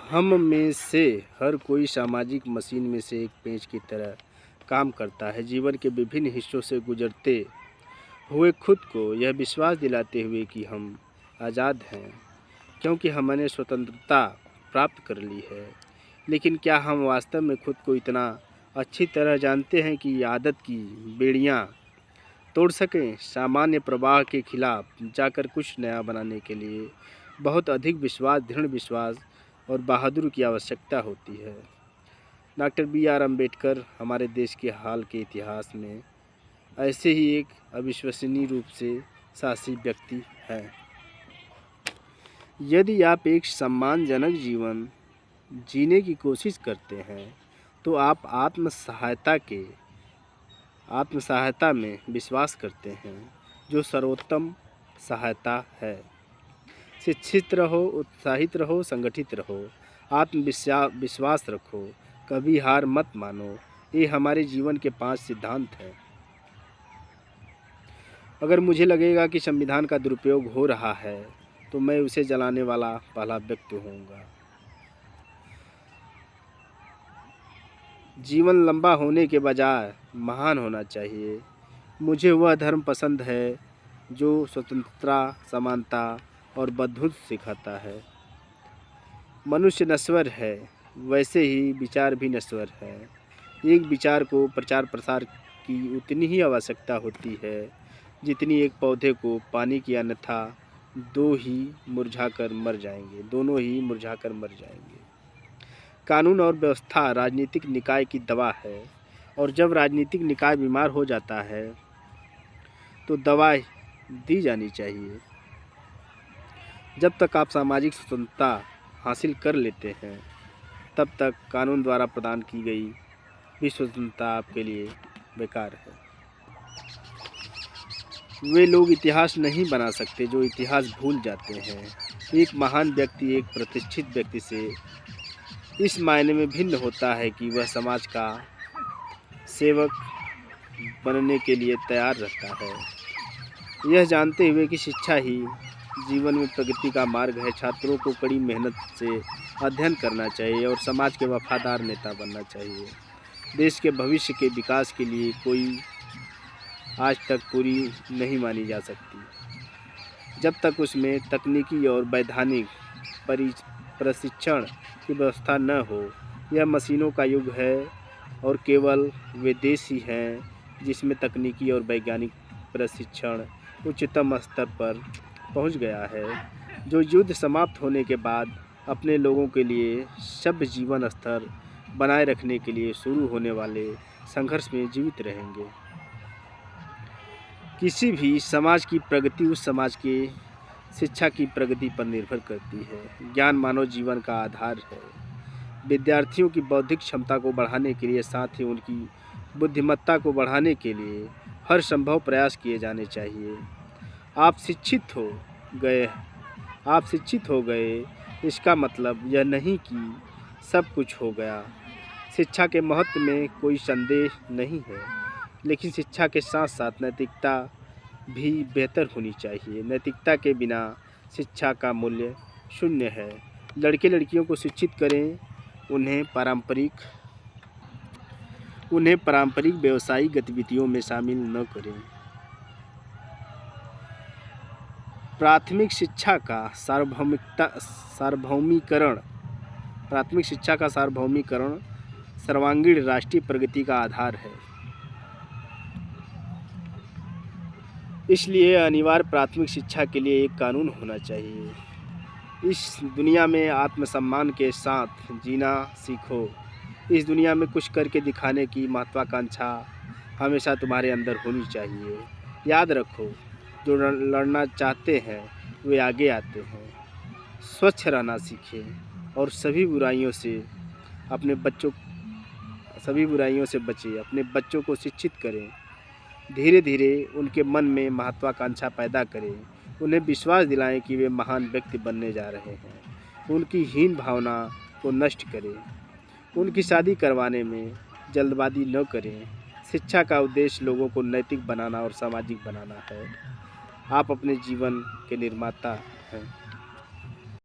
हम में से हर कोई सामाजिक मशीन में से एक पेंच की तरह काम करता है, जीवन के विभिन्न हिस्सों से गुजरते हुए खुद को यह विश्वास दिलाते हुए कि हम आज़ाद हैं क्योंकि हमने स्वतंत्रता प्राप्त कर ली है। लेकिन क्या हम वास्तव में खुद को इतना अच्छी तरह जानते हैं कि आदत की बेड़ियाँ तोड़ सकें? सामान्य प्रवाह के खिलाफ जाकर कुछ नया बनाने के लिए बहुत अधिक विश्वास, दृढ़ विश्वास और बहादुरी की आवश्यकता होती है। Doctor B R. अम्बेडकर हमारे देश के हाल के इतिहास में ऐसे ही एक अविश्वसनीय रूप से साहसी व्यक्ति हैं। यदि आप एक सम्मानजनक जीवन जीने की कोशिश करते हैं तो आप आत्म-सहायता में विश्वास करते हैं, जो सर्वोत्तम सहायता है। शिक्षित रहो, उत्साहित रहो, संगठित रहो, विश्वास रखो, कभी हार मत मानो। ये हमारे जीवन के 5 सिद्धांत हैं। अगर मुझे लगेगा कि संविधान का दुरुपयोग हो रहा है तो मैं उसे जलाने वाला पहला व्यक्ति होऊंगा। जीवन लंबा होने के बजाय महान होना चाहिए। मुझे वह धर्म पसंद है जो स्वतंत्रता, समानता और बंधुत्व सिखाता है। मनुष्य नश्वर है, वैसे ही विचार भी नश्वर है। एक विचार को प्रचार प्रसार की उतनी ही आवश्यकता होती है जितनी एक पौधे को पानी की, अन्यथा दोनों ही मुरझाकर मर जाएंगे। कानून और व्यवस्था राजनीतिक निकाय की दवा है, और जब राजनीतिक निकाय बीमार हो जाता है तो दवा दी जानी चाहिए। जब तक आप सामाजिक स्वतंत्रता हासिल कर लेते हैं, तब तक कानून द्वारा प्रदान की गई भी स्वतंत्रता आपके लिए बेकार है। वे लोग इतिहास नहीं बना सकते जो इतिहास भूल जाते हैं। एक महान व्यक्ति एक प्रतिष्ठित व्यक्ति से इस मायने में भिन्न होता है कि वह समाज का सेवक बनने के लिए तैयार रहता है, यह जानते हुए कि शिक्षा ही जीवन में प्रगति का मार्ग है। छात्रों को कड़ी मेहनत से अध्ययन करना चाहिए और समाज के वफादार नेता बनना चाहिए। देश के भविष्य के विकास के लिए कोई आज तक पूरी नहीं मानी जा सकती जब तक उसमें तकनीकी और वैधानिक प्रशिक्षण की व्यवस्था न हो। यह मशीनों का युग है और केवल वे देश ही हैं जिसमें तकनीकी और वैज्ञानिक प्रशिक्षण उच्चतम स्तर पर पहुंच गया है, जो युद्ध समाप्त होने के बाद अपने लोगों के लिए सभ्य जीवन स्तर बनाए रखने के लिए शुरू होने वाले संघर्ष में जीवित रहेंगे। किसी भी समाज की प्रगति उस समाज के शिक्षा की प्रगति पर निर्भर करती है। ज्ञान मानव जीवन का आधार है। विद्यार्थियों की बौद्धिक क्षमता को बढ़ाने के लिए, साथ ही उनकी बुद्धिमत्ता को बढ़ाने के लिए हर संभव प्रयास किए जाने चाहिए। आप शिक्षित हो गए इसका मतलब यह नहीं कि सब कुछ हो गया। शिक्षा के महत्व में कोई संदेह नहीं है, लेकिन शिक्षा के साथ साथ नैतिकता भी बेहतर होनी चाहिए। नैतिकता के बिना शिक्षा का मूल्य शून्य है। लड़के लड़कियों को शिक्षित करें, उन्हें पारंपरिक व्यावसायिक गतिविधियों में शामिल न करें। प्राथमिक शिक्षा का सार्वभौमिकरण सर्वांगीण राष्ट्रीय प्रगति का आधार है। इसलिए अनिवार्य प्राथमिक शिक्षा के लिए एक कानून होना चाहिए। इस दुनिया में आत्मसम्मान के साथ जीना सीखो। इस दुनिया में कुछ करके दिखाने की महत्वाकांक्षा हमेशा तुम्हारे अंदर होनी चाहिए। याद रखो, जो लड़ना चाहते हैं वे आगे आते हैं। स्वच्छ रहना सीखें और सभी बुराइयों से बचें। अपने बच्चों को शिक्षित करें। धीरे धीरे उनके मन में महत्वाकांक्षा पैदा करें। उन्हें विश्वास दिलाएं कि वे महान व्यक्ति बनने जा रहे हैं। उनकी हीन भावना को नष्ट करें। उनकी शादी करवाने में जल्दबाजी न करें। शिक्षा का उद्देश्य लोगों को नैतिक बनाना और सामाजिक बनाना है। आप अपने जीवन के निर्माता हैं।